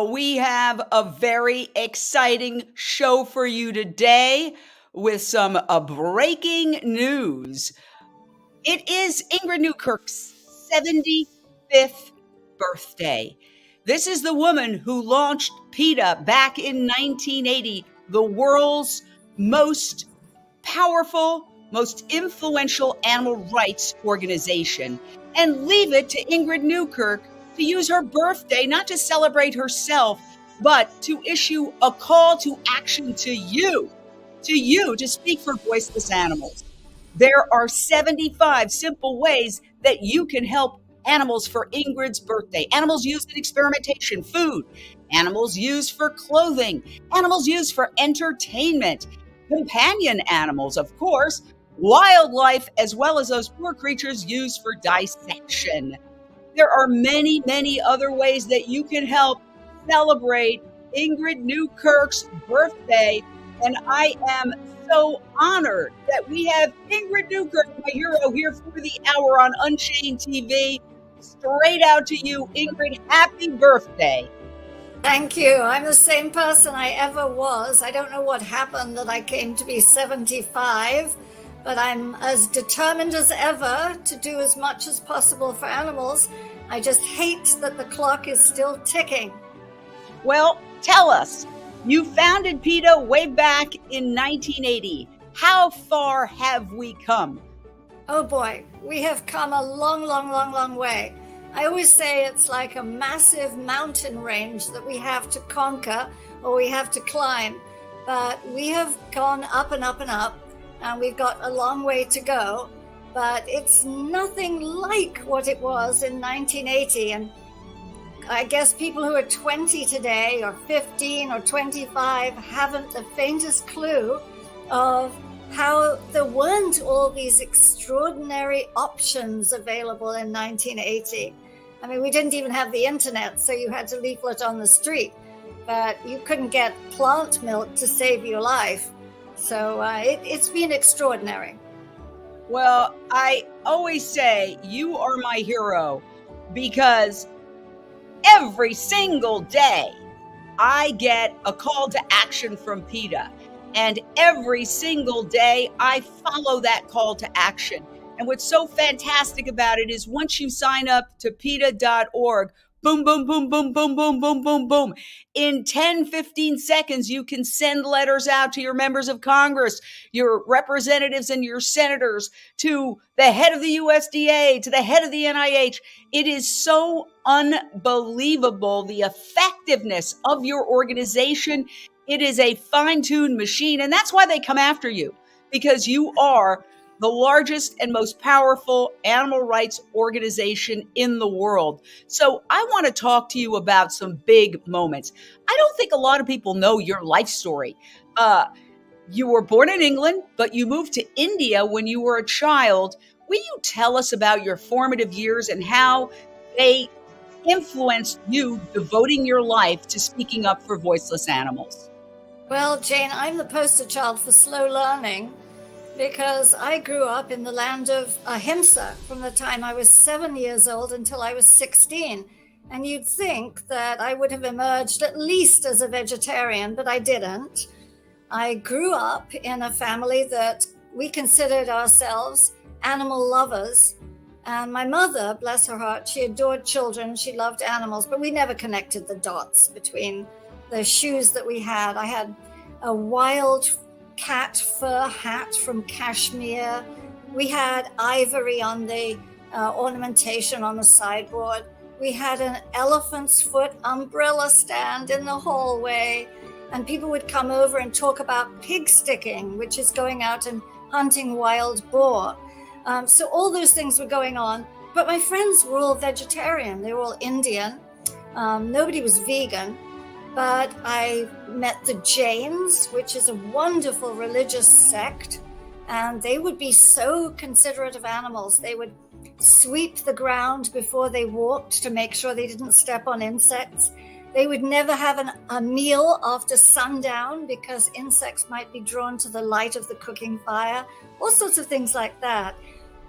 We have a very exciting show for you today with some breaking news. It is Ingrid Newkirk's 75th birthday. This is the woman who launched PETA back in 1980, the world's most powerful, most influential animal rights organization. And leave it to Ingrid Newkirk to use her birthday not to celebrate herself, but to issue a call to action to you to speak for voiceless animals. There are 75 simple ways that you can help animals for Ingrid's birthday. Animals used in experimentation, food, animals used for clothing, animals used for entertainment, companion animals, of course, wildlife, as well as those poor creatures used for dissection. There are many, many other ways that you can help celebrate Ingrid Newkirk's birthday. And I am so honored that we have Ingrid Newkirk, my hero, here for the hour on Unchained TV. Straight out to you, Ingrid. Happy birthday. Thank you. I'm the same person I ever was. I don't know what happened that I came to be 75, but I'm as determined as ever to do as much as possible for animals. I just hate that the clock is still ticking. Well, tell us, you founded PETA way back in 1980. How far have we come? Oh boy, we have come a long way. I always say it's like a massive mountain range that we have to conquer or we have to climb. But we have gone up and up and up, and we've got a long way to go. But it's nothing like what it was in 1980. And I guess people who are 20 today or 15 or 25 haven't the faintest clue of how there weren't all these extraordinary options available in 1980. I mean, we didn't even have the internet, so you had to leaflet on the street, but you couldn't get plant milk to save your life. So it's been extraordinary. Well, I always say you are my hero because every single day I get a call to action from PETA. And every single day, I follow that call to action. And what's so fantastic about it is once you sign up to PETA.org, boom, boom, boom, boom, boom, boom, boom, boom, boom. In 10, 15 seconds, you can send letters out to your members of Congress, your representatives and your senators, to the head of the USDA, to the head of the NIH. It is so unbelievable, the effectiveness of your organization. It is a fine-tuned machine, and that's why they come after you, because you are the largest and most powerful animal rights organization in the world. So I want to talk to you about some big moments. I don't think a lot of people know your life story. You were born in England, but you moved to India when you were a child. Will you tell us about your formative years and how they influenced you devoting your life to speaking up for voiceless animals? Well, Jane, I'm the poster child for slow learning because I grew up in the land of ahimsa from the time I was 7 years old until I was 16. And you'd think that I would have emerged at least as a vegetarian, but I didn't. I grew up in a family that we considered ourselves animal lovers. And my mother, bless her heart, she adored children, she loved animals, but we never connected the dots between the shoes that we had. I had a wild cat fur hat from Kashmir. We had ivory on the ornamentation on the sideboard. We had an elephant's foot umbrella stand in the hallway. And people would come over and talk about pig sticking, which is going out and hunting wild boar. So all those things were going on. But my friends were all vegetarian. They were all Indian. Nobody was vegan. But I met the Jains, which is a wonderful religious sect, and they would be so considerate of animals. They would sweep the ground before they walked to make sure they didn't step on insects. They would never have a meal after sundown because insects might be drawn to the light of the cooking fire, all sorts of things like that.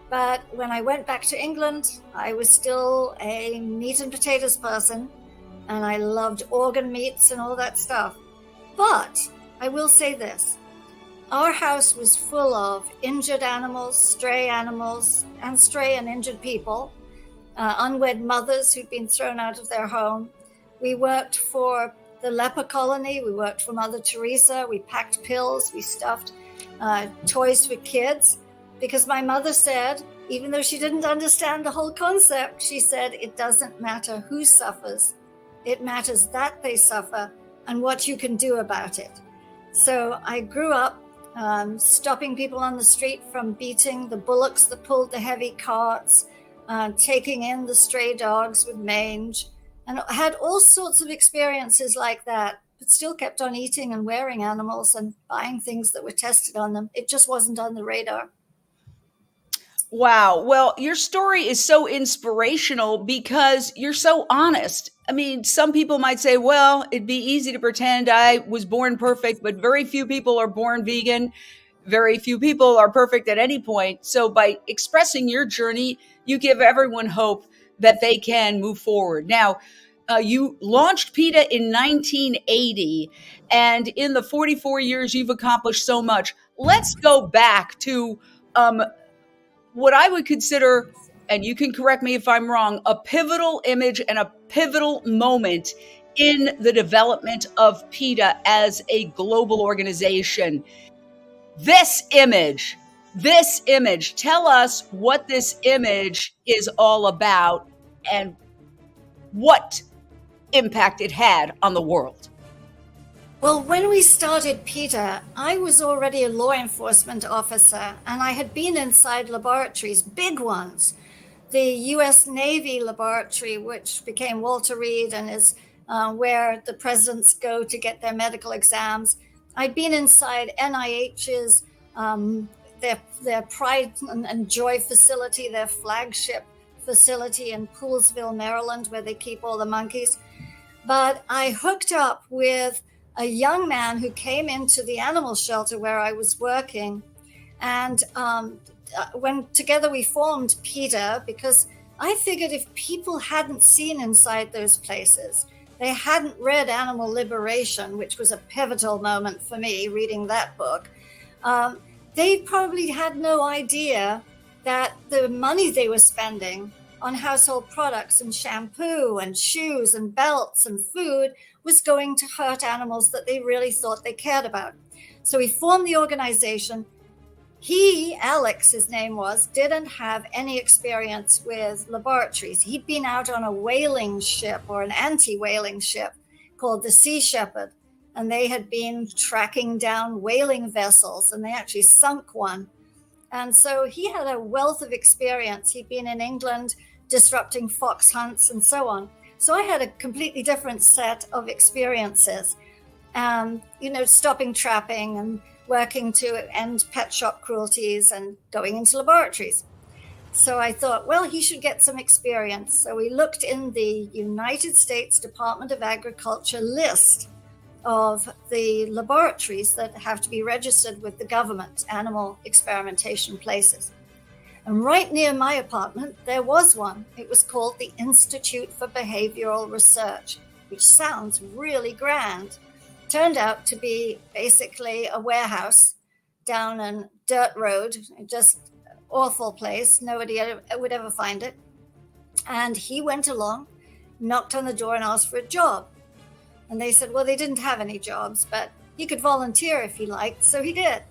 But when I went back to England, I was still a meat and potatoes person. and I loved organ meats and all that stuff. But I will say this. Our house was full of injured animals, and stray and injured people, unwed mothers who'd been thrown out of their home. We worked for the leper colony. We worked for Mother Teresa. We packed pills. We stuffed toys for kids. Because my mother said, even though she didn't understand the whole concept, she said, it doesn't matter who suffers. It matters that they suffer and what you can do about it. So I grew up stopping people on the street from beating the bullocks that pulled the heavy carts, taking in the stray dogs with mange, and had all sorts of experiences like that, but still kept on eating and wearing animals and buying things that were tested on them. It just wasn't on the radar. Wow. Well, your story is so inspirational because you're so honest. I mean, some people might say, well, it'd be easy to pretend I was born perfect, but very few people are born vegan. Very few people are perfect at any point. So by expressing your journey, you give everyone hope that they can move forward. Now, you launched PETA in 1980, and in the 44 years you've accomplished so much. Let's go back to what I would consider, and you can correct me if I'm wrong, a pivotal image and a pivotal moment in the development of PETA as a global organization. This image, tell us what this image is all about and what impact it had on the world. Well, when we started PETA, I was already a law enforcement officer, and I had been inside laboratories, big ones. The US Navy laboratory, which became Walter Reed and is where the presidents go to get their medical exams. I'd been inside NIH's, their Pride and Joy facility, their flagship facility in Poolsville, Maryland, where they keep all the monkeys. But I hooked up with a young man who came into the animal shelter where I was working. And when together we formed PETA, because I figured if people hadn't seen inside those places, they hadn't read Animal Liberation, which was a pivotal moment for me, reading that book, they probably had no idea that the money they were spending on household products and shampoo and shoes and belts and food was going to hurt animals that they really thought they cared about. So we formed the organization. He, Alex, his name was, didn't have any experience with laboratories. He'd been out on a whaling ship or an anti-whaling ship called the Sea Shepherd, and they had been tracking down whaling vessels, and they actually sunk one. And so he had a wealth of experience. He'd been in England disrupting fox hunts and so on. So I had a completely different set of experiences, stopping trapping and working to end pet shop cruelties and going into laboratories. So I thought, well, he should get some experience. So we looked in the United States Department of Agriculture list of the laboratories that have to be registered with the government, animal experimentation places. And right near my apartment, there was one. It was called the Institute for Behavioral Research, which sounds really grand. Turned out to be basically a warehouse down a dirt road, just awful place. Nobody would ever find it. And he went along, knocked on the door and asked for a job. And they said, well, they didn't have any jobs, but he could volunteer if he liked. So he did.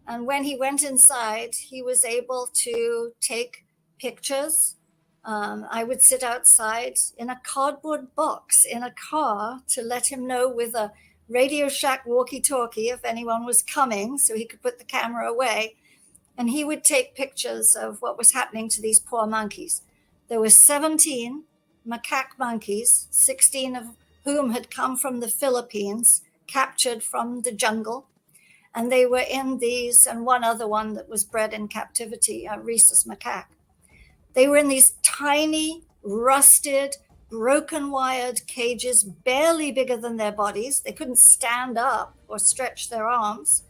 And when he went inside, he was able to take pictures. I would sit outside in a cardboard box in a car to let him know with a Radio Shack walkie-talkie if anyone was coming, so he could put the camera away. And he would take pictures of what was happening to these poor monkeys. There were 17 macaque monkeys, 16 of whom had come from the Philippines, captured from the jungle. And they were in these, and one other one that was bred in captivity, a rhesus macaque. They were in these tiny, rusted, broken wired cages, barely bigger than their bodies. They couldn't stand up or stretch their arms.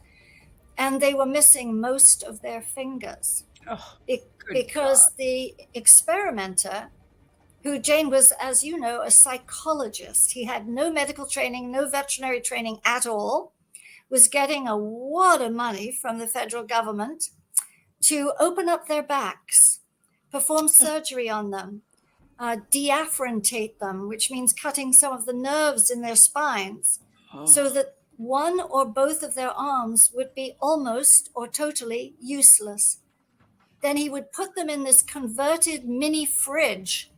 And they were missing most of their fingers. Oh, because God. The experimenter who Jane was, as you know, a psychologist. He had no medical training, no veterinary training at all, was getting a wad of money from the federal government to open up their backs, perform surgery on them, deafferentate them, which means cutting some of the nerves in their spines, so that one or both of their arms would be almost or totally useless. Then he would put them in this converted mini fridge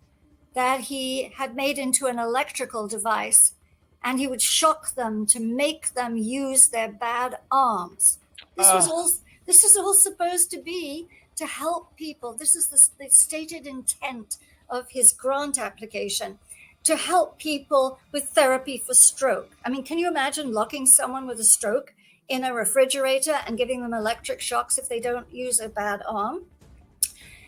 that he had made into an electrical device, and he would shock them to make them use their bad arms. This is all supposed to be to help people. This is the stated intent of his grant application, to help people with therapy for stroke. I mean, can you imagine locking someone with a stroke in a refrigerator and giving them electric shocks if they don't use a bad arm?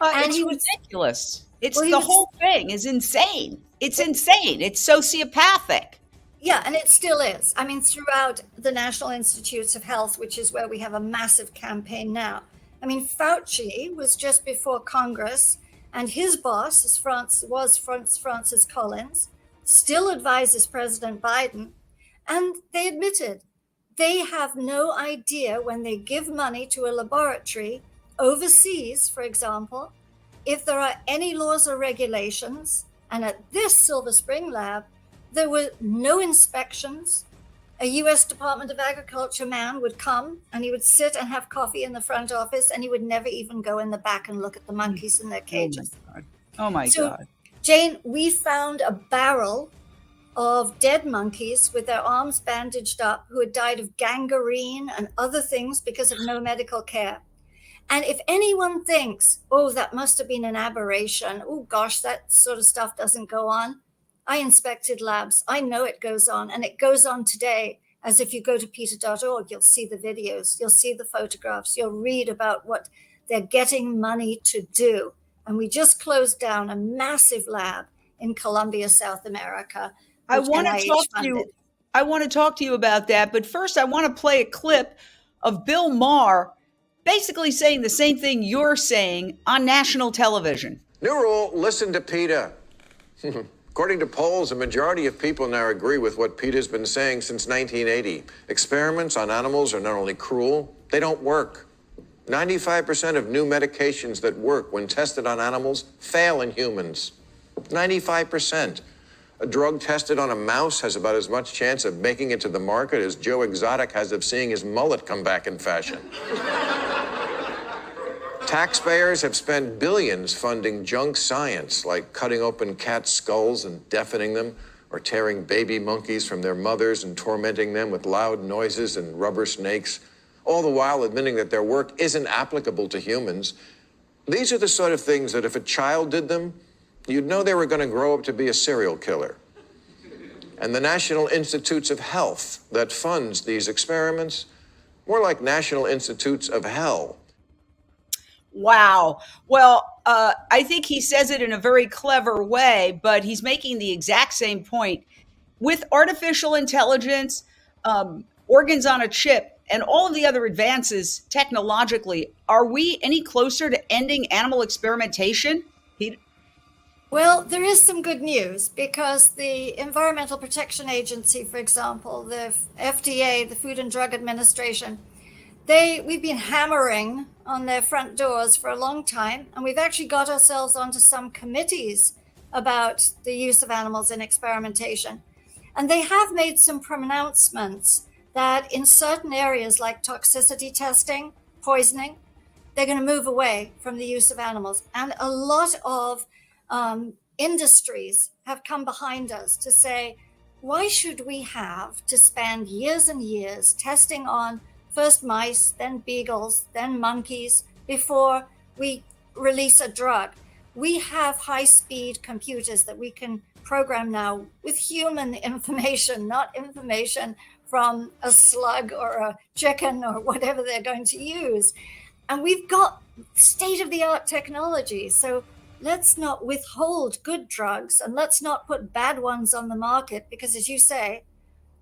And it's ridiculous. The whole thing is insane. It's insane. It's sociopathic. Yeah, and it still is. I mean, throughout the National Institutes of Health, which is where we have a massive campaign now. I mean, Fauci was just before Congress, and his boss was Francis Collins, still advises President Biden, and they admitted they have no idea when they give money to a laboratory overseas, for example, if there are any laws or regulations. And at this Silver Spring lab, there were no inspections. A U.S. Department of Agriculture man would come and he would sit and have coffee in the front office, and he would never even go in the back and look at the monkeys in their cages. Oh my God. Jane, we found a barrel of dead monkeys with their arms bandaged up who had died of gangrene and other things because of no medical care. And if anyone thinks, oh, that must have been an aberration, oh gosh, that sort of stuff doesn't go on. I inspected labs. I know it goes on, and it goes on today. As if you go to PETA.org, you'll see the videos, you'll see the photographs, you'll read about what they're getting money to do. And we just closed down a massive lab in Colombia, South America. I want to talk to you about that, but first I want to play a clip of Bill Maher basically saying the same thing you're saying on national television. New rule, listen to PETA. According to polls, a majority of people now agree with what PETA has been saying since 1980. Experiments on animals are not only cruel, they don't work. 95% of new medications that work when tested on animals fail in humans. 95%. A drug tested on a mouse has about as much chance of making it to the market as Joe Exotic has of seeing his mullet come back in fashion. Taxpayers have spent billions funding junk science, like cutting open cats' skulls and deafening them, or tearing baby monkeys from their mothers and tormenting them with loud noises and rubber snakes, all the while admitting that their work isn't applicable to humans. These are the sort of things that if a child did them, you'd know they were going to grow up to be a serial killer. And the National Institutes of Health that funds these experiments, more like National Institutes of Hell. Wow. Well, I think he says it in a very clever way, but he's making the exact same point. With artificial intelligence, organs on a chip, and all of the other advances technologically, are we any closer to ending animal experimentation? Well, there is some good news, because the Environmental Protection Agency, for example, the FDA, the Food and Drug Administration, we've been hammering on their front doors for a long time, and we've actually got ourselves onto some committees about the use of animals in experimentation. And they have made some pronouncements that in certain areas like toxicity testing, poisoning, they're going to move away from the use of animals. And a lot of industries have come behind us to say, why should we have to spend years and years testing on first mice, then beagles, then monkeys, before we release a drug? We have high-speed computers that we can program now with human information, not information from a slug or a chicken or whatever they're going to use. And we've got state-of-the-art technology. So let's not withhold good drugs, and let's not put bad ones on the market, because as you say,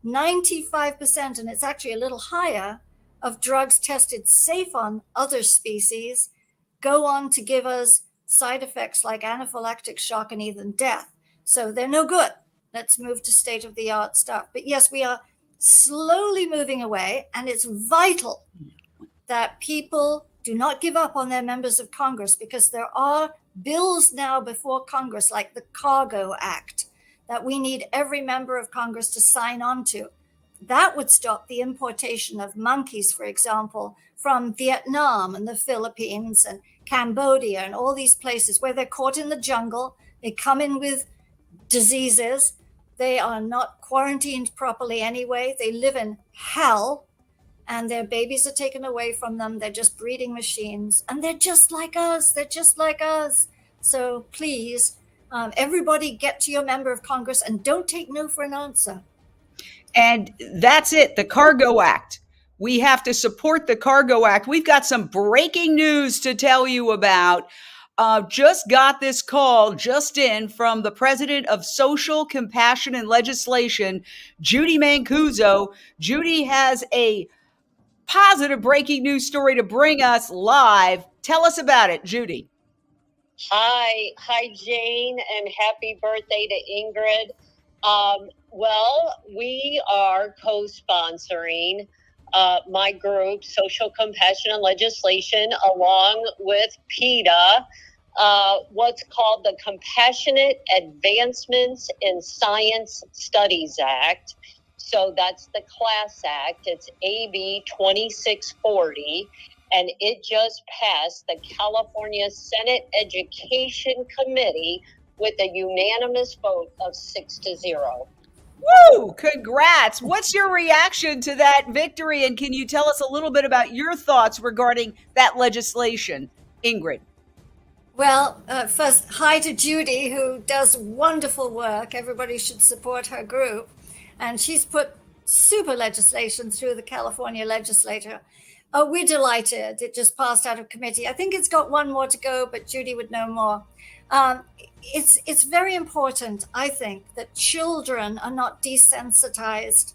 95%, and it's actually a little higher, of drugs tested safe on other species go on to give us side effects like anaphylactic shock and even death. So they're no good. Let's move to state-of-the-art stuff. But yes, we are slowly moving away, and it's vital that people do not give up on their members of Congress, because there are bills now before Congress, like the Cargo Act, that we need every member of Congress to sign on to. That would stop the importation of monkeys, for example, from Vietnam and the Philippines and Cambodia and all these places where they're caught in the jungle. They come in with diseases. They are not quarantined properly anyway. They live in hell, and their babies are taken away from them. They're just breeding machines, and they're just like us. They're just like us. So please, everybody get to your member of Congress and don't take no for an answer. And that's it, the Cargo Act. We have to support the Cargo Act. We've got some breaking news to tell you about. Just got this call just in from the president of Social Compassion and Legislation, Judy Mancuso. Judy has a positive breaking news story to bring us live. Tell us about it, Judy. Hi, Jane, and happy birthday to Ingrid. Well, we are co-sponsoring my group, Social Compassion and Legislation, along with PETA, what's called the Compassionate Advancements in Science Studies Act. So that's the CLASS Act. It's AB 2640. And it just passed the California Senate Education Committee with a unanimous vote of 6-0. Woo! Congrats. What's your reaction to that victory? And can you tell us a little bit about your thoughts regarding that legislation, Ingrid? Well, first, hi to Judy, who does wonderful work. Everybody should support her group. And she's put super legislation through the California legislature. Oh, we're delighted. It just passed out of committee. I think it's got one more to go, but Judy would know more. It's very important, I think, that children are not desensitized.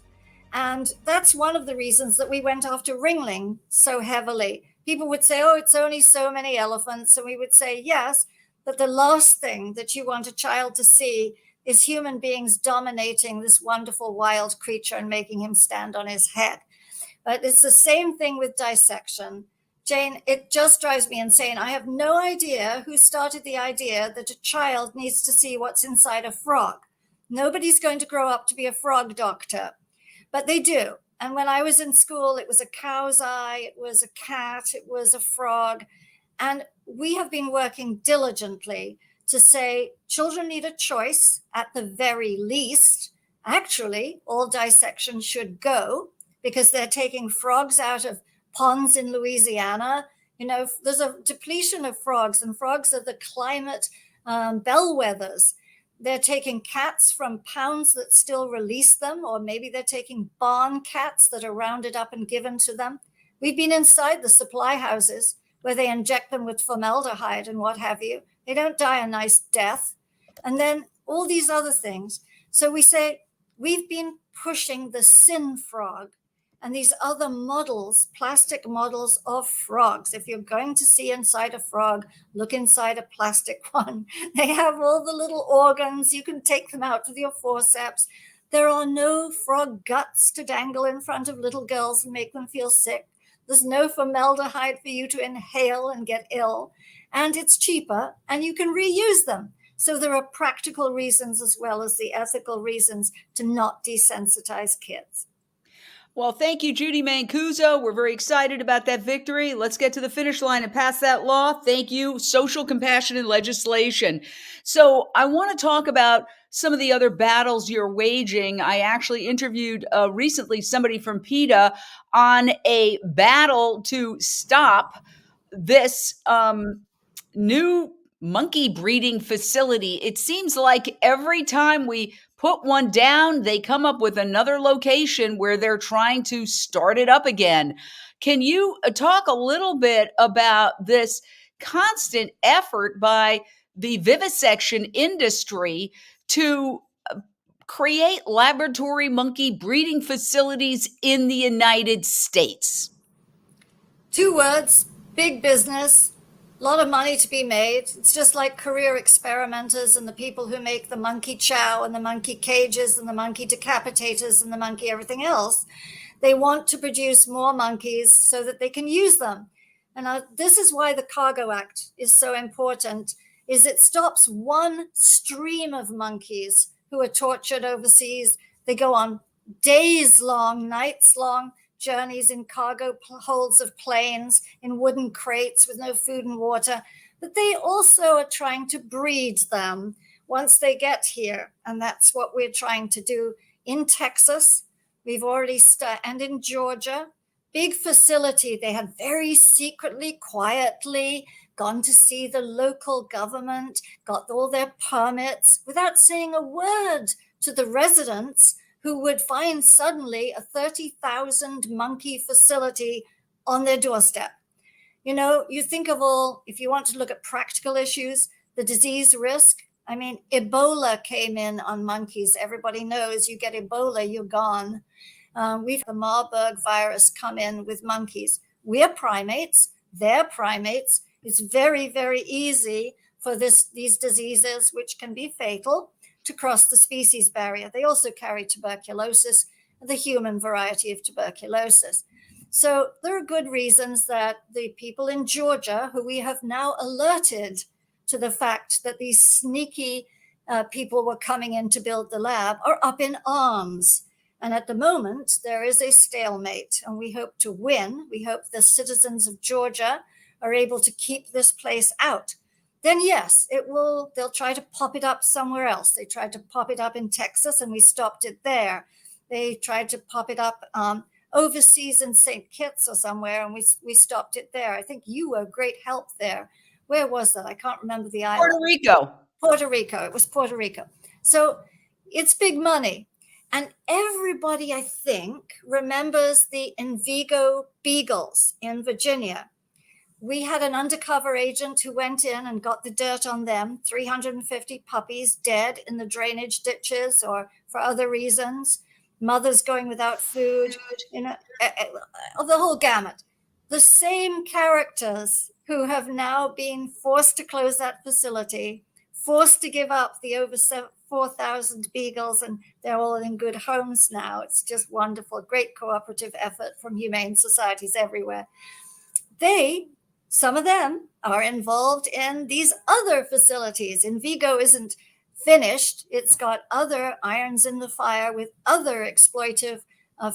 And that's one of the reasons that we went after Ringling so heavily. People would say, oh, it's only so many elephants. And we would say, yes, but the last thing that you want a child to see is human beings dominating this wonderful wild creature and making him stand on his head. But it's the same thing with dissection. Jane, it just drives me insane. I have no idea who started the idea that a child needs to see what's inside a frog. Nobody's going to grow up to be a frog doctor, but they do. And when I was in school, it was a cow's eye, it was a cat, it was a frog. And we have been working diligently to say children need a choice at the very least. Actually, all dissection should go, because they're taking frogs out of ponds in Louisiana. You know, there's a depletion of frogs, and frogs are the climate bellwethers. They're taking cats from pounds that still release them, or maybe they're taking barn cats that are rounded up and given to them. We've been inside the supply houses where they inject them with formaldehyde and what have you. They don't die a nice death. And then all these other things. So we say, we've been pushing the sin frog and these other models, plastic models of frogs. If you're going to see inside a frog, look inside a plastic one. They have all the little organs. You can take them out with your forceps. There are no frog guts to dangle in front of little girls and make them feel sick. There's no formaldehyde for you to inhale and get ill. And it's cheaper, and you can reuse them. So there are practical reasons as well as the ethical reasons to not desensitize kids. Well, thank you, Judy Mancuso. We're very excited about that victory. Let's get to the finish line and pass that law. Thank you, Social Compassion and Legislation. So I want to talk about some of the other battles you're waging. I actually interviewed recently somebody from PETA on a battle to stop this new monkey breeding facility. It seems like every time we put one down, they come up with another location where they're trying to start it up again. Can you talk a little bit about this constant effort by the vivisection industry to create laboratory monkey breeding facilities in the United States? 2 words: big business. A lot of money to be made. It's just like career experimenters and the people who make the monkey chow and the monkey cages and the monkey decapitators and the monkey everything else. They want to produce more monkeys so that they can use them. And this is why the Cargo Act is so important, is it stops one stream of monkeys who are tortured overseas. They go on days long, nights long journeys in cargo holds of planes, in wooden crates with no food and water. But they also are trying to breed them once they get here. And that's what we're trying to do in Texas. We've already started, and in Georgia, big facility. They had very secretly, quietly gone to see the local government, got all their permits without saying a word to the residents, who would find suddenly a 30,000 monkey facility on their doorstep. You know, you think of all, if you want to look at practical issues, the disease risk. I mean, Ebola came in on monkeys. Everybody knows you get Ebola, you're gone. We've had the Marburg virus come in with monkeys. We're primates, they're primates. It's very, very easy for these diseases, which can be fatal, to cross the species barrier. They also carry tuberculosis, the human variety of tuberculosis. So there are good reasons that the people in Georgia, who we have now alerted to the fact that these sneaky people were coming in to build the lab, are up in arms. And at the moment, there is a stalemate, and we hope to win. We hope the citizens of Georgia are able to keep this place out. Then yes, they'll try to pop it up somewhere else. They tried to pop it up in Texas and we stopped it there. They tried to pop it up overseas in St. Kitts or somewhere, and we stopped it there. I think you were great help there. Where was that? I can't remember the island. Puerto Rico. Puerto Rico. It was Puerto Rico. So it's big money. And everybody, I think, remembers the Envigo beagles in Virginia. We had an undercover agent who went in and got the dirt on them, 350 puppies dead in the drainage ditches or for other reasons, mothers going without food, the whole gamut. The same characters who have now been forced to close that facility, forced to give up the over 4,000 beagles, and they're all in good homes now. It's just wonderful, great cooperative effort from humane societies everywhere. Some of them are involved in these other facilities. Envigo isn't finished. It's got other irons in the fire with other exploitive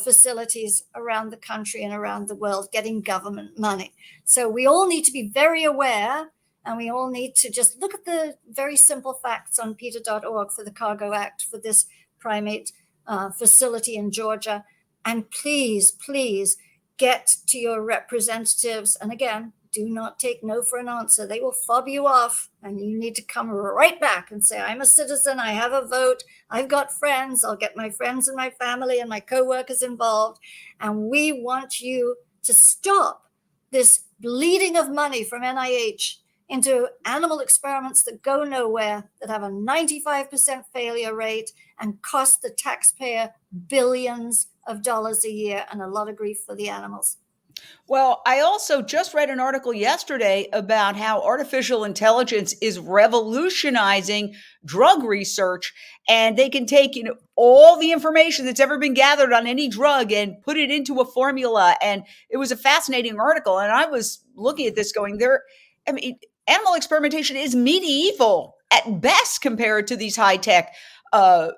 facilities around the country and around the world getting government money. So we all need to be very aware, and we all need to just look at the very simple facts on PETA.org for the Cargo Act for this primate facility in Georgia. And please, please get to your representatives. And again, do not take no for an answer. They will fob you off, and you need to come right back and say, I'm a citizen, I have a vote, I've got friends, I'll get my friends and my family and my co-workers involved. And we want you to stop this bleeding of money from NIH into animal experiments that go nowhere, that have a 95% failure rate and cost the taxpayer billions of dollars a year and a lot of grief for the animals. Well, I also just read an article yesterday about how artificial intelligence is revolutionizing drug research, and they can take, all the information that's ever been gathered on any drug and put it into a formula. And it was a fascinating article. And I was looking at this going, animal experimentation is medieval at best compared to these high-tech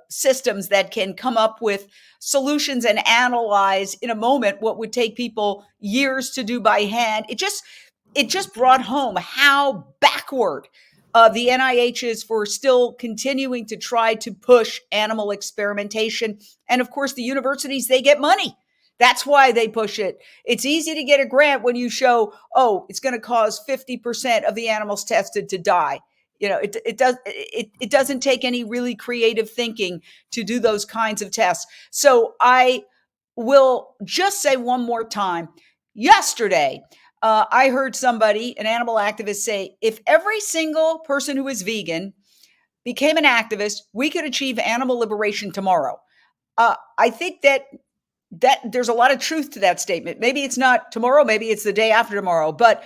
systems that can come up with solutions and analyze in a moment what would take people years to do by hand. It just brought home how backward the NIH is for still continuing to try to push animal experimentation. And of course, the universities, they get money. That's why they push it. It's easy to get a grant when you show, it's going to cause 50% of the animals tested to die. It doesn't take any really creative thinking to do those kinds of tests. So I will just say one more time. Yesterday, I heard somebody, an animal activist, say, if every single person who is vegan became an activist, we could achieve animal liberation tomorrow. I think that there's a lot of truth to that statement. Maybe it's not tomorrow, maybe it's the day after tomorrow, but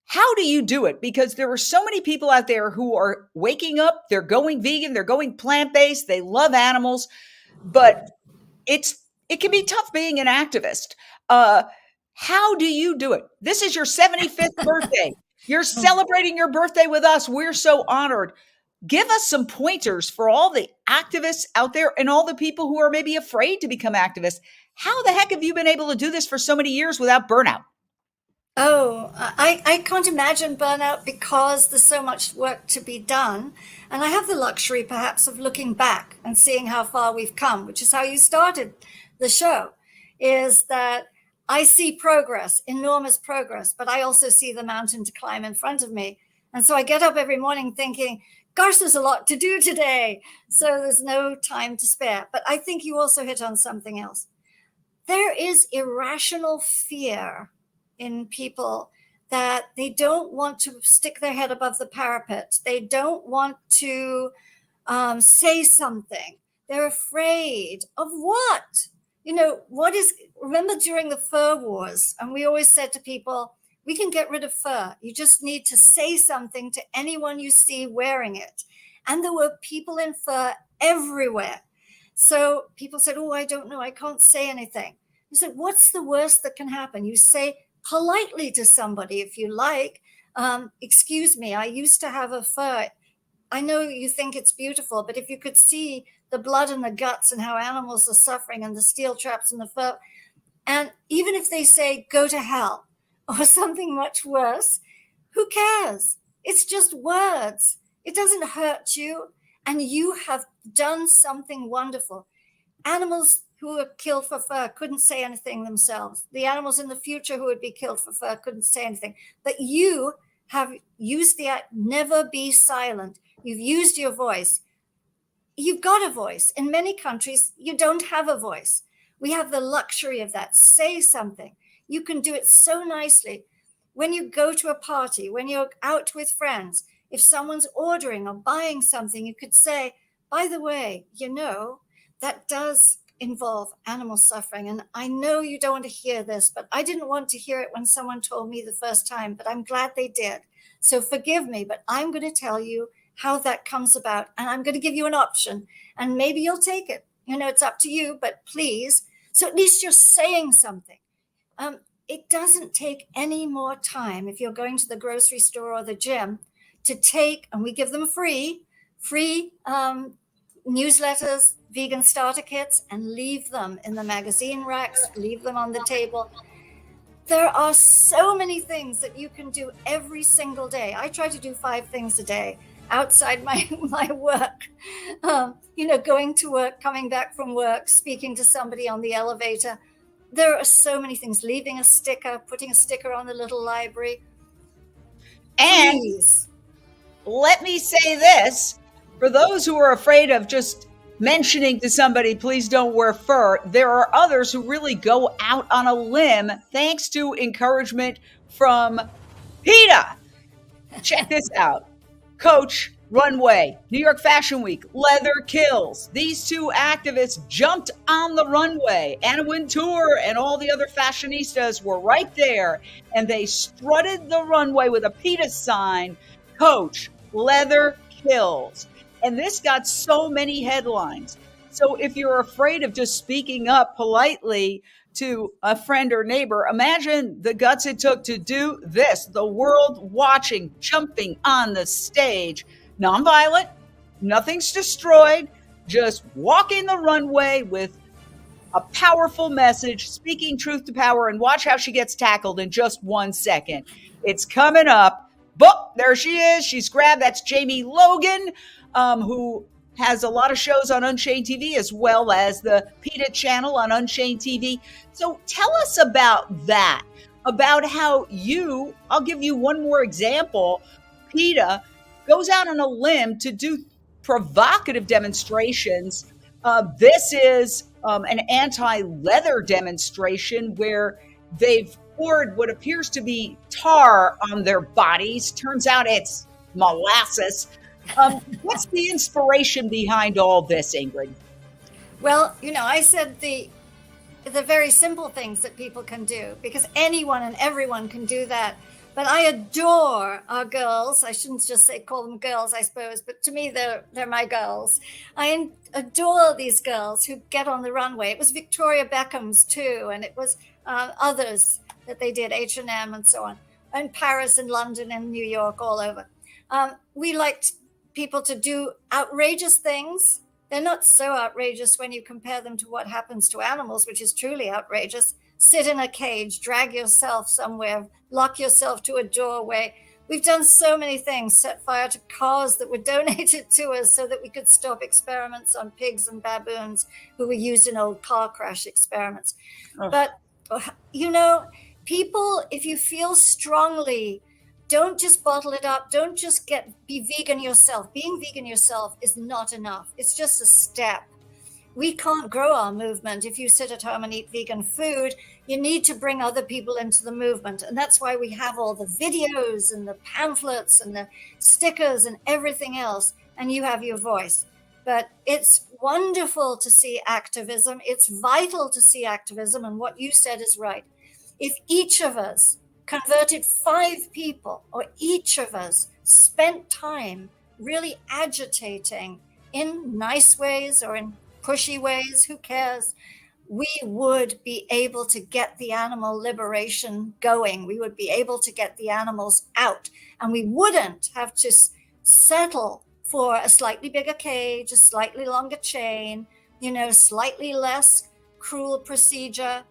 How do you do it? Because there are so many people out there who are waking up, they're going vegan, they're going plant-based, they love animals, but it can be tough being an activist. How do you do it? This is your 75th birthday. You're celebrating your birthday with us. We're so honored. Give us some pointers for all the activists out there and all the people who are maybe afraid to become activists. How the heck have you been able to do this for so many years without burnout? Oh, I can't imagine burnout because there's so much work to be done. And I have the luxury perhaps of looking back and seeing how far we've come, which is how you started the show, is that I see progress, enormous progress, but I also see the mountain to climb in front of me. And so I get up every morning thinking, gosh, there's a lot to do today. So there's no time to spare. But I think you also hit on something else. There is irrational fear in people that they don't want to stick their head above the parapet. They don't want to say something. They're afraid of what? Remember during the fur wars, and we always said to people, we can get rid of fur. You just need to say something to anyone you see wearing it. And there were people in fur everywhere. So people said, oh, I don't know, I can't say anything. You said, what's the worst that can happen? You say politely to somebody if you like, excuse me, I used to have a fur. I know you think it's beautiful, but if you could see the blood and the guts and how animals are suffering and the steel traps in the fur, and even if they say go to hell or something much worse, who cares? It's just words. It doesn't hurt you, and you have done something wonderful. Animals who were killed for fur couldn't say anything themselves. The animals in the future who would be killed for fur couldn't say anything. But you have used the never be silent. You've used your voice. You've got a voice. In many countries, you don't have a voice. We have the luxury of that. Say something. You can do it so nicely. When you go to a party, when you're out with friends, if someone's ordering or buying something, you could say, by the way, that does involve animal suffering. And I know you don't want to hear this, but I didn't want to hear it when someone told me the first time, but I'm glad they did. So forgive me, but I'm going to tell you how that comes about. And I'm going to give you an option and maybe you'll take it. It's up to you, but please. So at least you're saying something. It doesn't take any more time if you're going to the grocery store or the gym to take, and we give them free newsletters, vegan starter kits, and leave them in the magazine racks, leave them on the table. There are so many things that you can do every single day. I try to do 5 things a day outside my work. Going to work, coming back from work, speaking to somebody on the elevator. There are so many things. Leaving a sticker, putting a sticker on the little library. And please. Let me say this, for those who are afraid of just mentioning to somebody, please don't wear fur, there are others who really go out on a limb thanks to encouragement from PETA. Check this out. Coach, Runway, New York Fashion Week, Leather Kills. These 2 activists jumped on the runway. Anna Wintour and all the other fashionistas were right there, and they strutted the runway with a PETA sign, Coach, Leather Kills. And this got so many headlines. So if you're afraid of just speaking up politely to a friend or neighbor, imagine the guts it took to do this. The world watching, jumping on the stage, nonviolent, nothing's destroyed, just walking the runway with a powerful message, speaking truth to power, and watch how she gets tackled in just 1 second. It's coming up. Boop, there she is. She's grabbed. That's Jamie Logan, who has a lot of shows on Unchained TV as well as the PETA channel on Unchained TV. So tell us about that, about how I'll give you one more example. PETA goes out on a limb to do provocative demonstrations. This is an anti-leather demonstration where they've poured what appears to be tar on their bodies. Turns out it's molasses. What's the inspiration behind all this, Ingrid? Well, I said the very simple things that people can do, because anyone and everyone can do that. But I adore our girls. I shouldn't just say call them girls, I suppose, but to me, they're my girls. I adore these girls who get on the runway. It was Victoria Beckham's too, and it was others that they did, H&M and so on, in Paris and London and New York, all over. We liked people to do outrageous things. They're not so outrageous when you compare them to what happens to animals, which is truly outrageous. Sit in a cage, drag yourself somewhere, lock yourself to a doorway. We've done so many things, set fire to cars that were donated to us so that we could stop experiments on pigs and baboons who were used in old car crash experiments. Oh. But, you know, people, if you feel strongly, don't just bottle it up. Don't just be vegan yourself. Being vegan yourself is not enough. It's just a step. We can't grow our movement if you sit at home and eat vegan food. You need to bring other people into the movement. And that's why we have all the videos and the pamphlets and the stickers and everything else. And you have your voice. But it's wonderful to see activism. It's vital to see activism. And what you said is right. If each of us converted 5 people, or each of us spent time really agitating in nice ways or in pushy ways, who cares? We would be able to get the animal liberation going. We would be able to get the animals out, and we wouldn't have to settle for a slightly bigger cage, a slightly longer chain, slightly less cruel procedure.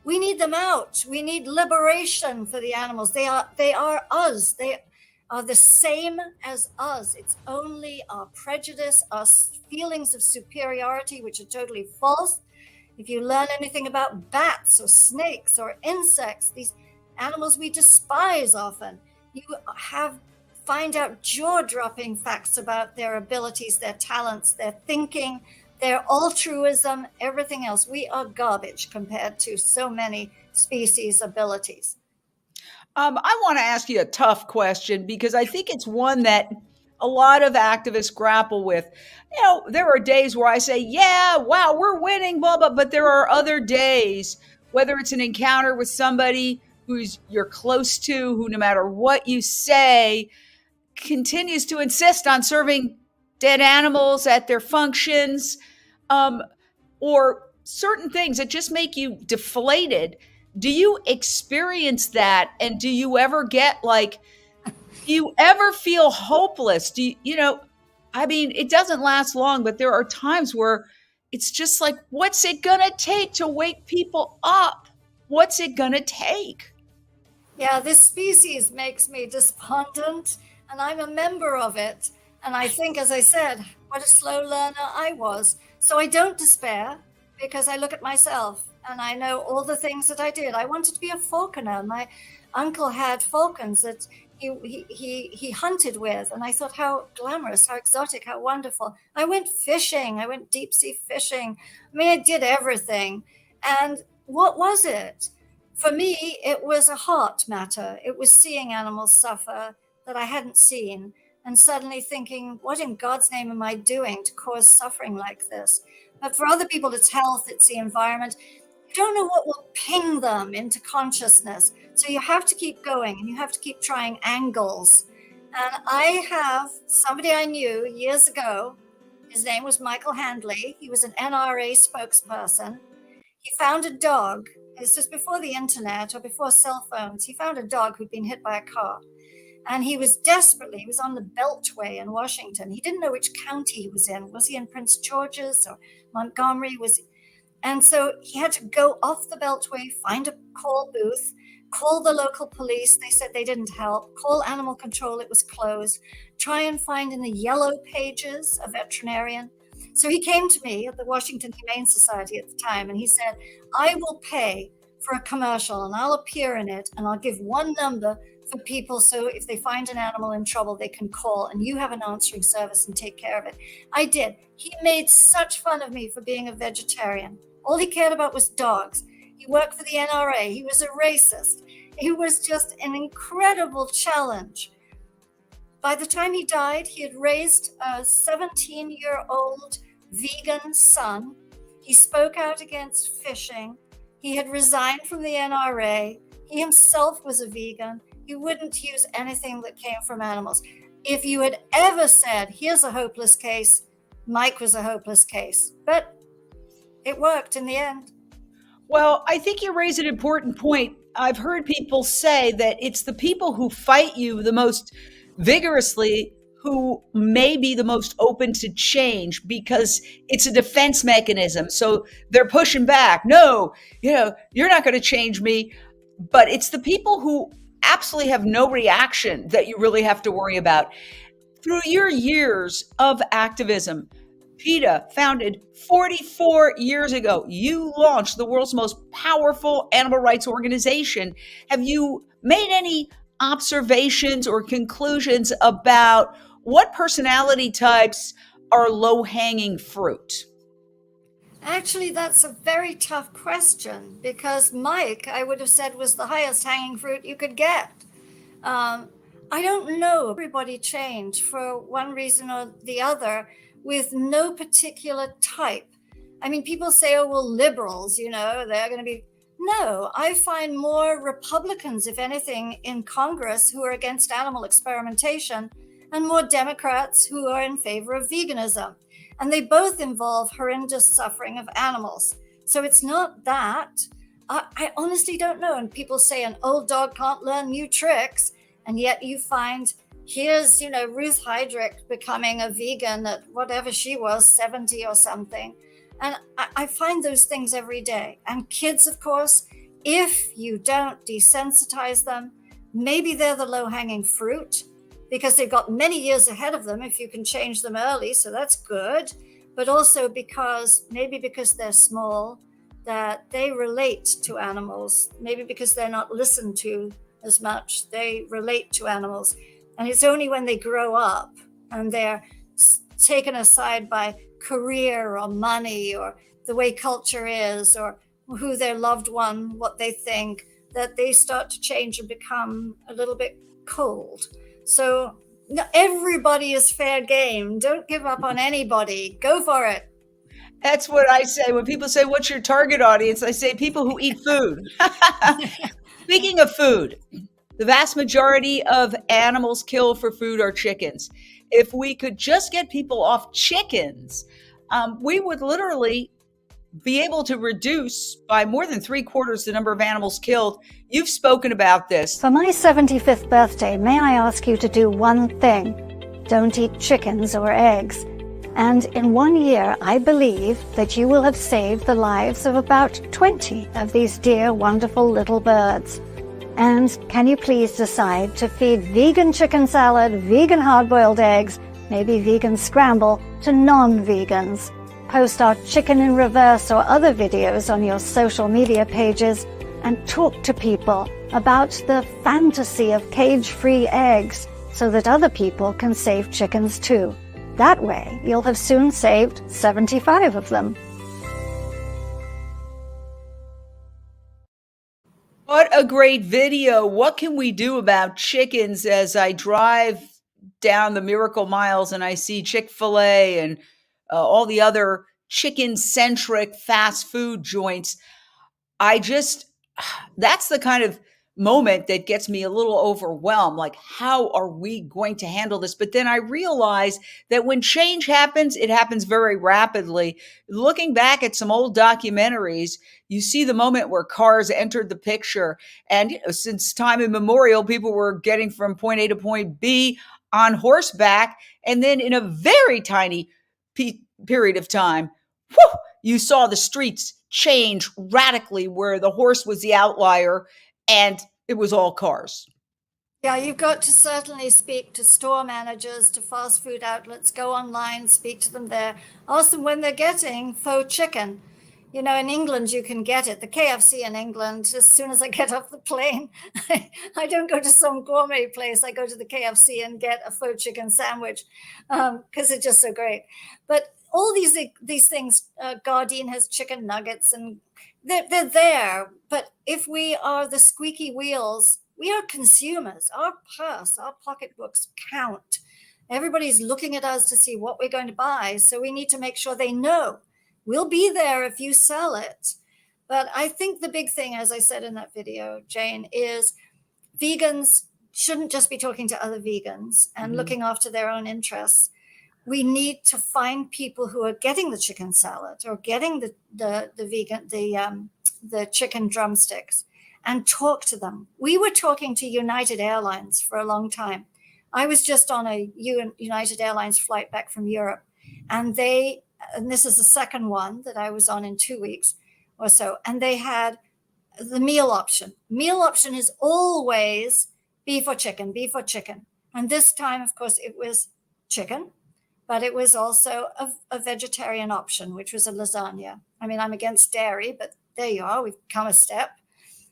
We need them out. We need liberation for the animals. They are us. They are the same as us. It's only our prejudice, our feelings of superiority, which are totally false. If you learn anything about bats or snakes or insects, these animals we despise often, you find out jaw-dropping facts about their abilities, their talents, their thinking, their altruism, everything else. We are garbage compared to so many species' abilities. I want to ask you a tough question because I think it's one that a lot of activists grapple with. There are days where I say, yeah, wow, we're winning, blah, blah, but there are other days, whether it's an encounter with somebody you're close to, who no matter what you say, continues to insist on serving dead animals at their functions, or certain things that just make you deflated. Do you experience that? And do you ever get do you ever feel hopeless? It doesn't last long, but there are times where it's just like, what's it going to take to wake people up? What's it going to take? Yeah, this species makes me despondent, and I'm a member of it. And I think, as I said, what a slow learner I was. So I don't despair because I look at myself and I know all the things that I did. I wanted to be a falconer. My uncle had falcons that he hunted with. And I thought, how glamorous, how exotic, how wonderful. I went fishing. I went deep sea fishing. I did everything. And what was it? For me, it was a heart matter. It was seeing animals suffer that I hadn't seen, and suddenly thinking, what in God's name am I doing to cause suffering like this? But for other people, it's health, it's the environment. You don't know what will ping them into consciousness. So you have to keep going, and you have to keep trying angles. And I have somebody I knew years ago. His name was Michael Handley. He was an NRA spokesperson. He found a dog. This was before the internet or before cell phones. He found a dog who'd been hit by a car. And he was on the Beltway in Washington. He didn't know which county he was in. Was he in Prince George's or Montgomery? And so he had to go off the Beltway, find a call booth, call the local police. They said they didn't help. Call animal control. It was closed. Try and find in the yellow pages a veterinarian. So he came to me at the Washington Humane Society at the time, and he said, I will pay for a commercial and I'll appear in it and I'll give one number for people, so if they find an animal in trouble, they can call and you have an answering service and take care of it. I did. He made such fun of me for being a vegetarian. All he cared about was dogs. He worked for the NRA. He was a racist. It was just an incredible challenge. By the time he died, he had raised a 17-year-old vegan son. He spoke out against fishing. He had resigned from the NRA. He himself was a vegan. you wouldn't use anything that came from animals. If you had ever said, here's a hopeless case, Mike was a hopeless case. But it worked in the end. Well, I think you raise an important point. I've heard people say that it's the people who fight you the most vigorously who may be the most open to change because it's a defense mechanism. So they're pushing back. No, you're not going to change me. But it's the people who absolutely have no reaction that you really have to worry about. Through your years of activism, PETA, founded 44 years ago, you launched the world's most powerful animal rights organization. Have you made any observations or conclusions about what personality types are low-hanging fruit? Actually, that's a very tough question because Mike, I would have said, was the highest hanging fruit you could get. I don't know. Everybody changed for one reason or the other with no particular type. I mean, people say, oh, well, liberals, they're going to be. No, I find more Republicans, if anything, in Congress who are against animal experimentation and more Democrats who are in favor of veganism. And they both involve horrendous suffering of animals. So it's not that. I honestly don't know. And people say an old dog can't learn new tricks. And yet you find here's, Ruth Heydrich becoming a vegan at whatever she was, 70 or something. And I find those things every day. And kids, of course, if you don't desensitize them, maybe they're the low-hanging fruit because they've got many years ahead of them if you can change them early. So that's good. But also because they're small, that they relate to animals. Maybe because they're not listened to as much, they relate to animals. And it's only when they grow up and they're taken aside by career or money or the way culture is or who their loved one, what they think, that they start to change and become a little bit cold. So everybody is fair game. Don't give up on anybody. Go for it. That's what I say. When people say, what's your target audience? I say people who eat food. Speaking of food, the vast majority of animals killed for food are chickens. If we could just get people off chickens, we would literally be able to reduce by more than 3/4 the number of animals killed. You've spoken about this. For my 75th birthday, may I ask you to do one thing? Don't eat chickens or eggs. And in 1 year, I believe that you will have saved the lives of about 20 of these dear, wonderful little birds. And can you please decide to feed vegan chicken salad, vegan hard-boiled eggs, maybe vegan scramble to non-vegans? Post our chicken in reverse or other videos on your social media pages and talk to people about the fantasy of cage-free eggs so that other people can save chickens too. That way, you'll have soon saved 75 of them. What a great video. What can we do about chickens as I drive down the Miracle Miles and I see Chick-fil-A and all the other chicken-centric fast food joints? That's the kind of moment that gets me a little overwhelmed. Like, how are we going to handle this? But then I realize that when change happens, it happens very rapidly. Looking back at some old documentaries, you see the moment where cars entered the picture. And since time immemorial, people were getting from point A to point B on horseback. And then in a very tiny period of time, you saw the streets change radically where the horse was the outlier and it was all cars. Yeah, you've got to certainly speak to store managers, to fast food outlets, go online, speak to them there. Ask them when they're getting faux chicken. In England, you can get it. The KFC in England, as soon as I get off the plane, I don't go to some gourmet place. I go to the KFC and get a faux chicken sandwich because it's just so great. But all these things, Gardein has chicken nuggets and they're there. But if we are the squeaky wheels, we are consumers. Our purse, our pocketbooks count. Everybody's looking at us to see what we're going to buy. So we need to make sure they know we'll be there if you sell it. But I think the big thing, as I said in that video, Jane, is vegans shouldn't just be talking to other vegans and looking after their own interests. We need to find people who are getting the chicken salad or getting the chicken drumsticks and talk to them. We were talking to United Airlines for a long time. I was just on a United Airlines flight back from Europe, and this is the second one that I was on in 2 weeks or so, and they had the meal option. Meal option is always beef or chicken, beef or chicken. And this time, of course, it was chicken, but it was also a vegetarian option, which was a lasagna. I mean, I'm against dairy, but there you are, we've come a step.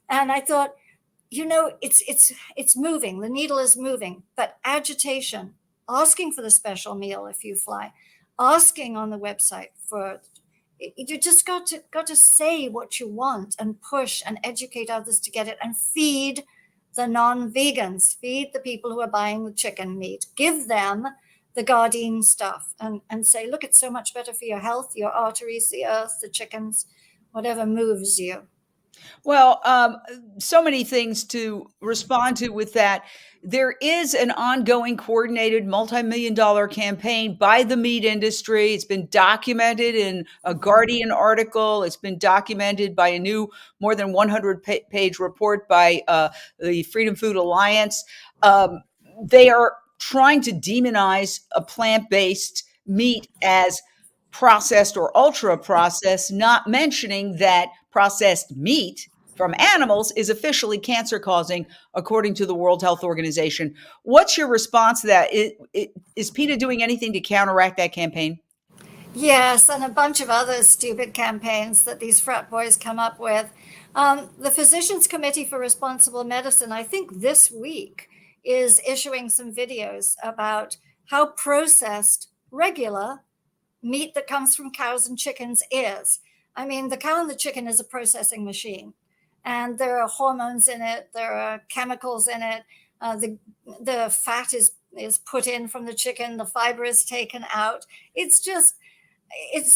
And I thought, it's moving, the needle is moving, but agitation, asking for the special meal if you fly, asking on the website for, you just got to say what you want and push and educate others to get it, and feed the non-vegans, feed the people who are buying the chicken meat, give them the Gardein stuff and say, look, it's so much better for your health, your arteries, the earth, the chickens, whatever moves you. Well, so many things to respond to with that. There is an ongoing coordinated multi-million-dollar campaign by the meat industry. It's been documented in a Guardian article. It's been documented by a new more than 100-page report by the Freedom Food Alliance. They are trying to demonize a plant-based meat as processed or ultra-processed, not mentioning that processed meat from animals is officially cancer-causing, according to the World Health Organization. What's your response to that? Is PETA doing anything to counteract that campaign? Yes, and a bunch of other stupid campaigns that these frat boys come up with. The Physicians Committee for Responsible Medicine, I think this week, is issuing some videos about how processed regular meat that comes from cows and chickens is. I mean, the cow and the chicken is a processing machine, and there are hormones in it, there are chemicals in it, the fat is put in from the chicken, the fiber is taken out. It's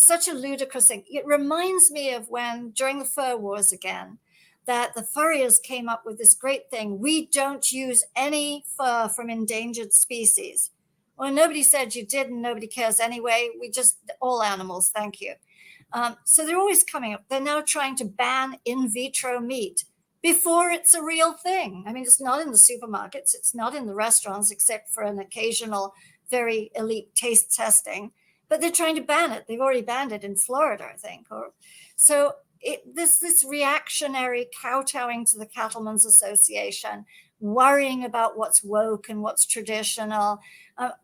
such a ludicrous thing. It reminds me of when, during the fur wars again, that the furriers came up with this great thing: we don't use any fur from endangered species. Well, nobody said you did, and nobody cares anyway. We just, all animals, thank you. So they're always coming up. They're now trying to ban in vitro meat before it's a real thing. I mean, it's not in the supermarkets. It's not in the restaurants, except for an occasional very elite taste testing. But they're trying to ban it. They've already banned it in Florida, I think. So this reactionary kowtowing to the Cattlemen's Association, worrying about what's woke and what's traditional,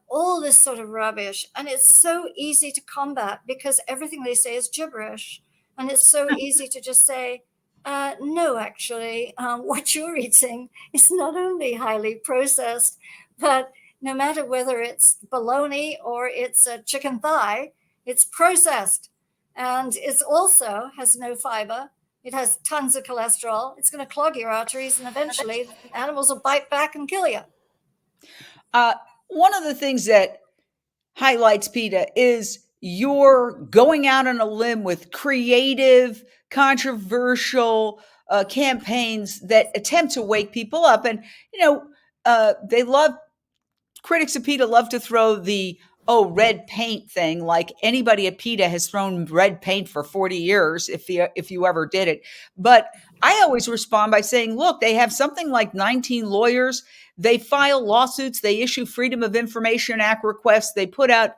all this sort of rubbish. And it's so easy to combat because everything they say is gibberish. And it's so easy to just say, no, actually, what you're eating is not only highly processed, but no matter whether it's bologna or it's a chicken thigh, it's processed. And it also has no fiber. It has tons of cholesterol. It's going to clog your arteries, and eventually animals will bite back and kill you. One of the things that highlights PETA is you're going out on a limb with creative, controversial campaigns that attempt to wake people up. And, critics of PETA love to throw the red paint thing, like anybody at PETA has thrown red paint for 40 years, if you ever did it. But I always respond by saying, look, they have something like 19 lawyers. They file lawsuits. They issue Freedom of Information Act requests. They put out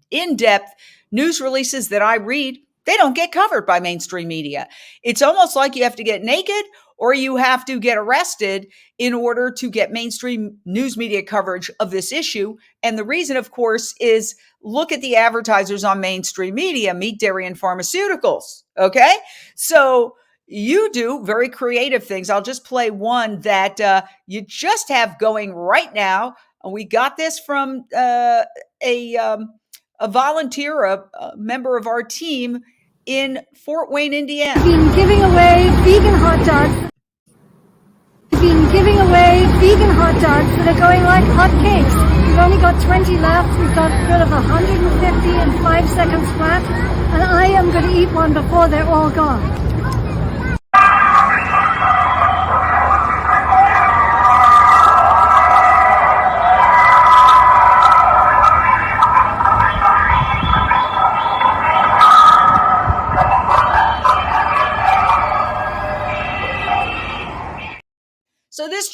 in-depth news releases that I read. They don't get covered by mainstream media. It's almost like you have to get naked or you have to get arrested in order to get mainstream news media coverage of this issue. And the reason, of course, is look at the advertisers on mainstream media: meat, dairy, and pharmaceuticals. Okay? So you do very creative things. I'll just play one that you just have going right now. We got this from a volunteer, a member of our team in Fort Wayne, Indiana. Been giving away vegan hot dogs. Been giving away vegan hot dogs that are going like hotcakes. We've only got 20 left. We've got rid of 150 in 5 seconds flat, and I am going to eat one before they're all gone.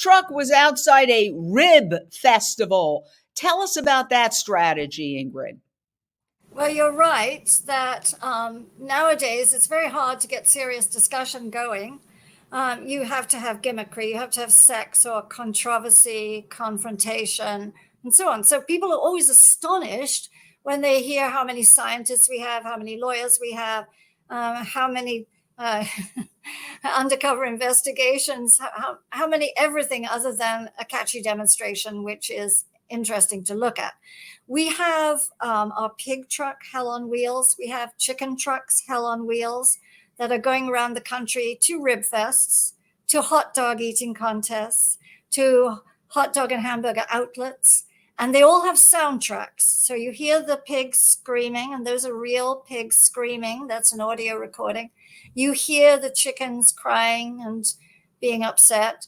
truck was outside a rib festival. Tell us about that strategy, Ingrid. Well, you're right that nowadays it's very hard to get serious discussion going. You have to have gimmickry, you have to have sex or controversy, confrontation, and so on. So people are always astonished when they hear how many scientists we have, how many lawyers we have, how many undercover investigations, how many everything other than a catchy demonstration, which is interesting to look at. We have our pig truck, Hell on Wheels. We have chicken trucks, Hell on Wheels, that are going around the country to rib fests, to hot dog eating contests, to hot dog and hamburger outlets. And they all have soundtracks. So you hear the pigs screaming, and those are real pigs screaming. That's an audio recording. You hear the chickens crying and being upset.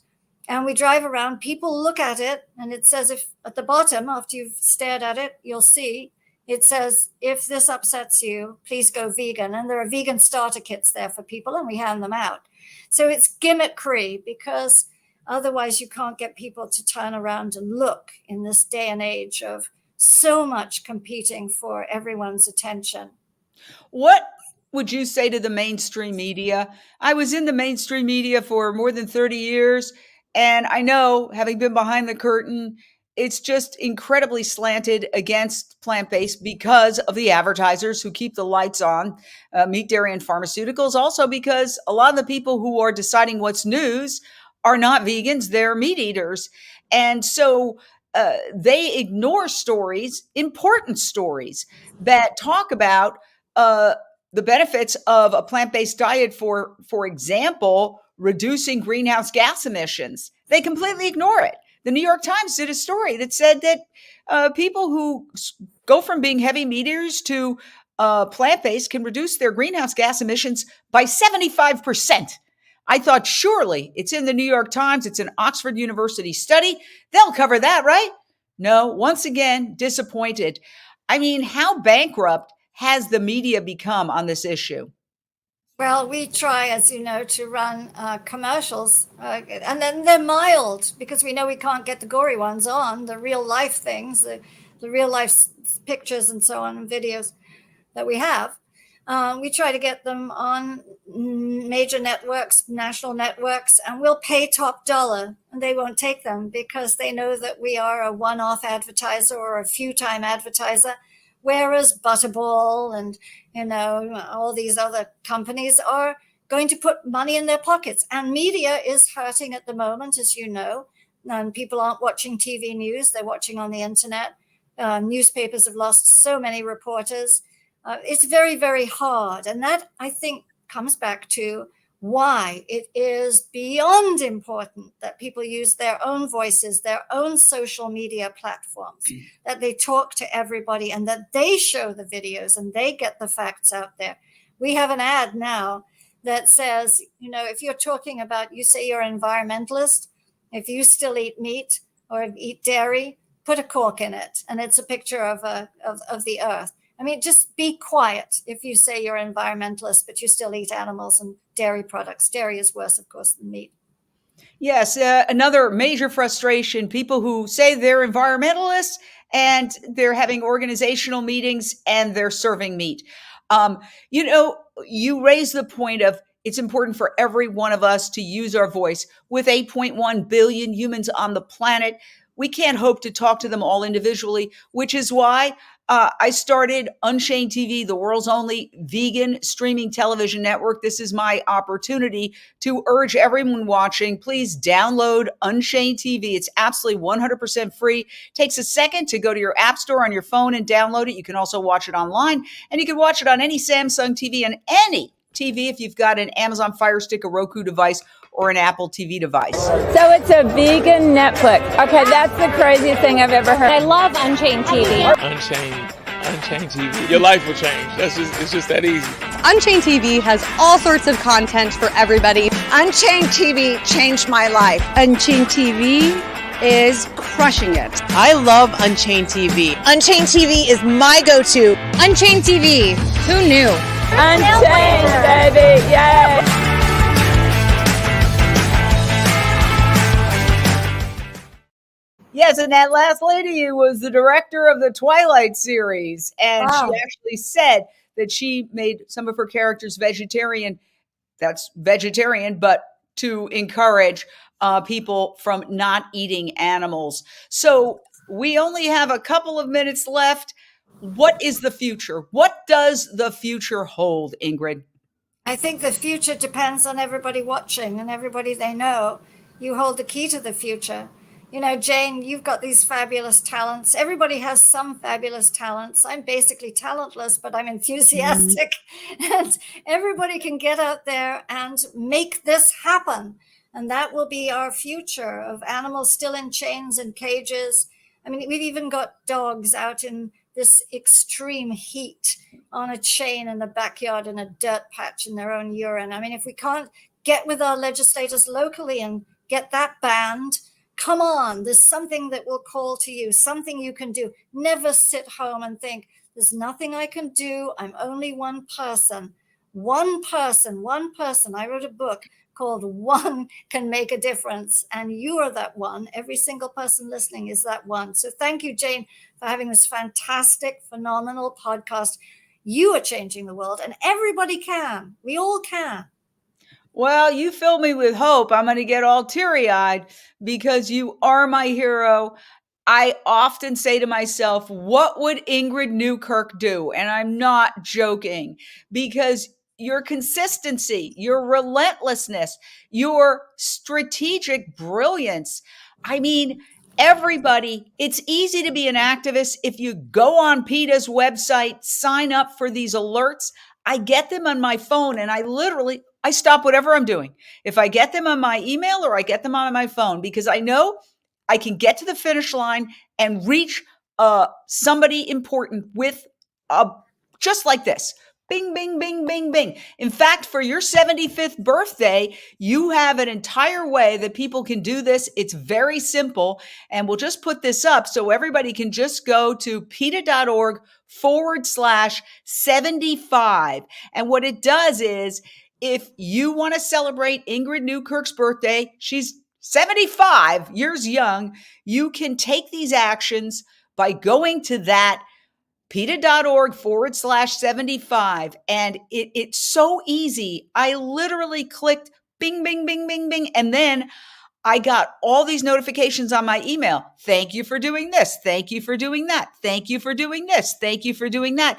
And we drive around, people look at it, and it says, if at the bottom, after you've stared at it, you'll see, it says, if this upsets you, please go vegan. And there are vegan starter kits there for people, and we hand them out. So it's gimmickry, because otherwise you can't get people to turn around and look in this day and age of so much competing for everyone's attention. What would you say to the mainstream media? I was in the mainstream media for more than 30 years. And I know, having been behind the curtain, it's just incredibly slanted against plant-based because of the advertisers who keep the lights on, meat, dairy, and pharmaceuticals. Also because a lot of the people who are deciding what's news are not vegans, they're meat eaters. And so they ignore stories, important stories, that talk about the benefits of a plant-based diet, for example, reducing greenhouse gas emissions. They completely ignore it. The New York Times did a story that said that people who go from being heavy meat eaters to plant-based can reduce their greenhouse gas emissions by 75%. I thought, surely it's in the New York Times. It's an Oxford University study. They'll cover that, right? No, once again, disappointed. I mean, how bankrupt has the media become on this issue? Well, we try, as you know, to run commercials, and then they're mild, because we know we can't get the gory ones on, the real life things, the real life pictures and so on, and videos that we have. We try to get them on major networks, national networks, and we'll pay top dollar, and they won't take them because they know that we are a one-off advertiser or a few-time advertiser. Whereas Butterball and, all these other companies are going to put money in their pockets. And media is hurting at the moment, as you know. And people aren't watching TV news. They're watching on the internet. Newspapers have lost so many reporters. It's very, very hard. And that, I think, comes back to why it is beyond important that people use their own voices, their own social media platforms, that they talk to everybody and that they show the videos and they get the facts out there. We have an ad now that says, if you're talking about, you say you're an environmentalist, if you still eat meat or eat dairy, put a cork in it. And it's a picture of the earth. I mean, just be quiet if you say you're an environmentalist, but you still eat animals and dairy products. Dairy is worse, of course, than meat. Yes, another major frustration, people who say they're environmentalists and they're having organizational meetings and they're serving meat. You raise the point of it's important for every one of us to use our voice. With 8.1 billion humans on the planet, we can't hope to talk to them all individually, which is why I started Unchained TV, the world's only vegan streaming television network. This is my opportunity to urge everyone watching, please download Unchained TV. It's absolutely 100% free. It takes a second to go to your app store on your phone and download it. You can also watch it online, and you can watch it on any Samsung TV and any TV if you've got an Amazon Fire Stick, a Roku device, or an Apple TV device. So it's a vegan Netflix. Okay, that's the craziest thing I've ever heard. I love Unchained TV. Unchained TV. Your life will change. It's just that easy. Unchained TV has all sorts of content for everybody. Unchained TV changed my life. Unchained TV is crushing it. I love Unchained TV. Unchained TV is my go-to. Unchained TV. Who knew? Unchained, baby. Yes. Yes, and that last lady was the director of the Twilight series, and she Wow. actually said that she made some of her characters vegetarian. That's vegetarian, but to encourage people from not eating animals. So we only have a couple of minutes left. What is the future? What does the future hold, Ingrid? I think the future depends on everybody watching and everybody they know. You hold the key to the future. You know, Jane, you've got these fabulous talents. Everybody has some fabulous talents. I'm basically talentless, but I'm enthusiastic. And everybody can get out there and make this happen. And that will be our future of animals still in chains and cages. I mean, we've even got dogs out in this extreme heat on a chain in the backyard in a dirt patch in their own urine. I mean, if we can't get with our legislators locally and get that banned, come on, there's something that will call to you, something you can do. Never sit home and think, there's nothing I can do. I'm only one person. One person, one person. I wrote a book called One Can Make a Difference. And you are that one. Every single person listening is that one. So thank you, Jane, for having this fantastic, phenomenal podcast. You are changing the world, and everybody can. We all can. Well, you fill me with hope. I'm going to get all teary-eyed because you are my hero. I often say to myself, what would Ingrid Newkirk do? And I'm not joking, because your consistency, your relentlessness, your strategic brilliance. I mean, everybody, it's easy to be an activist if you go on PETA's website, sign up for these alerts. I get them on my phone, and I stop whatever I'm doing. If I get them on my email or I get them on my phone, because I know I can get to the finish line and reach somebody important with just like this. Bing, bing, bing, bing, bing. In fact, for your 75th birthday, you have an entire way that people can do this. It's very simple. And we'll just put this up so everybody can just go to PETA.org/75. And what it does is, if you want to celebrate Ingrid Newkirk's birthday, she's 75 years young, you can take these actions by going to that PETA.org/75. And it's so easy. I literally clicked bing, bing, bing, bing, bing. And then I got all these notifications on my email. Thank you for doing this. Thank you for doing that. Thank you for doing this. Thank you for doing that.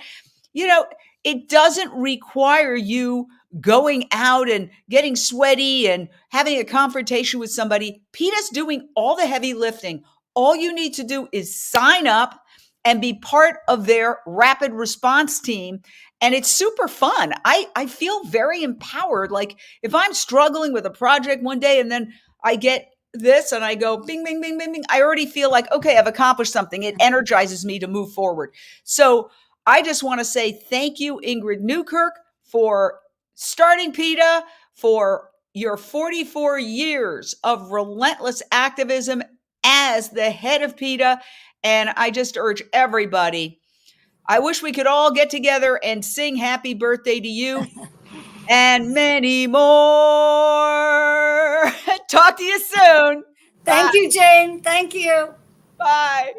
You know, it doesn't require you going out and getting sweaty and having a confrontation with somebody. PETA's doing all the heavy lifting. All you need to do is sign up and be part of their rapid response team. And it's super fun. I feel very empowered. Like if I'm struggling with a project one day and then I get this and I go bing, bing, bing, bing, bing, I already feel like, okay, I've accomplished something. It energizes me to move forward. So I just want to say thank you, Ingrid Newkirk, for starting PETA, for your 44 years of relentless activism as the head of PETA. And I just urge everybody, I wish we could all get together and sing happy birthday to you and many more. Talk to you soon. Thank you, Jane. Thank you. Bye.